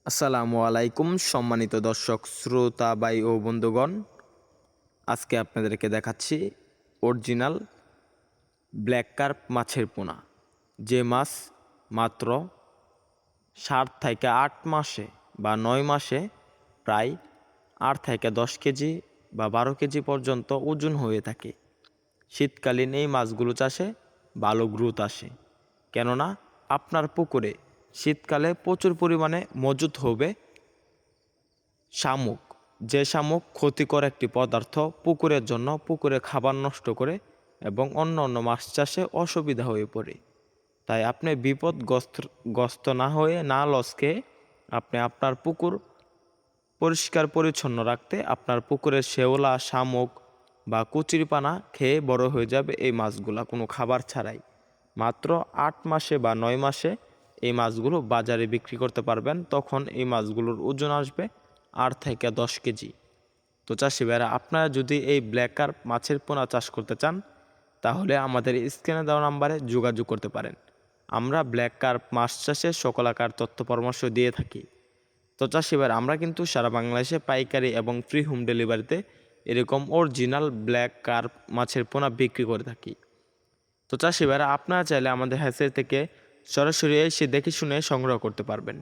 আসসালামু আলাইকুম সম্মানিত দর্শক শ্রোতা ভাই ও বন্ধুগণ, আজকে আপনাদেরকে দেখাচ্ছি অরিজিনাল ব্ল্যাক কার্প মাছের পোনা। যে মাছ মাত্র 7 থেকে 8 মাসে বা 9 মাসে প্রায় 8 থেকে 10 কেজি বা 12 কেজি পর্যন্ত ওজন হয়ে থাকে। শীতকালীন এই মাছগুলো চাষে ভালো গ্রোথ আসে, কেননা আপনার পুকুরে শীতকালে প্রচুর পরিমাণে মজুত হবে শামুক। যে শামুক ক্ষতিকর একটি পদার্থ পুকুরের জন্য, পুকুরে খাবার নষ্ট করে এবং অন্য অন্য মাছ চাষে অসুবিধা হয়ে পড়ে। তাই আপনি বিপদগ্রস্ত না হয়ে, না লস খেয়ে, আপনি আপনার পুকুর পরিষ্কার পরিচ্ছন্ন রাখতে আপনার পুকুরের শেওলা, শামুক বা কচুরিপানা খেয়ে বড় হয়ে যাবে এই মাছগুলা কোনো খাবার ছাড়াই। মাত্র 8 মাসে বা 9 মাসে এই মাছগুলো বাজারে বিক্রি করতে পারবেন। তখন এই মাছগুলোর ওজন আসবে 8 থেকে 10 কেজি। তো চাষি ভাইরা, আপনারা যদি এই ব্ল্যাক কার্প মাছের পোনা চাষ করতে চান, তাহলে আমাদের স্ক্রিনে দেওয়া নাম্বারে যোগাযোগ করতে পারেন। আমরা ব্ল্যাক কার্প মাছ চাষে সকল আকার তথ্য পরামর্শ দিয়ে থাকি। তো চাষি ভাইরা, আমরা কিন্তু সারা বাংলাদেশে পাইকারি এবং ফ্রি হোম ডেলিভারিতে এরকম অরিজিনাল ব্ল্যাক কার্প মাছের পোনা বিক্রি করে থাকি। তো চাষি ভাইরা, আপনারা চাইলে আমাদের হ্যাচারি থেকে সরাসরি এসে দেখে শুনে সংগ্রহ করতে পারবেন।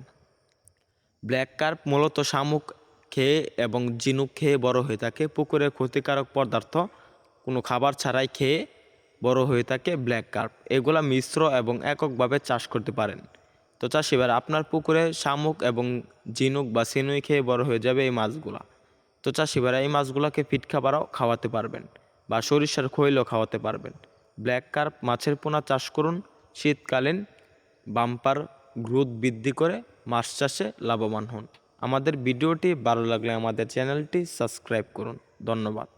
ব্ল্যাক কার্প মূলত শামুক খেয়ে এবং ঝিনুক খেয়ে বড় হয়ে থাকে। পুকুরের ক্ষতিকারক পদার্থ কোনো খাবার ছাড়াই খেয়ে বড় হয়ে থাকে ব্ল্যাক কার্প। এগুলা মিশ্র এবং এককভাবে চাষ করতে পারেন। তো চাষি ভাইরা, আপনার পুকুরে শামুক এবং ঝিনুক বা সিনুই খেয়ে বড় হয়ে যাবে এই মাছগুলা। তো চাষি ভাইরা, এই মাছগুলাকে ফিট খাবারও খাওয়াতে পারবেন বা সরিষার খৈলও খাওয়াতে পারবেন। ব্ল্যাক কার্প মাছের পোনা চাষ করুন, শীতকালীন বাম্পার গ্রোথ বৃদ্ধি করে মাছ চাষে লাভবান হন। আমাদের ভিডিওটি ভালো লাগলে আমাদের চ্যানেলটি সাবস্ক্রাইব করুন। ধন্যবাদ।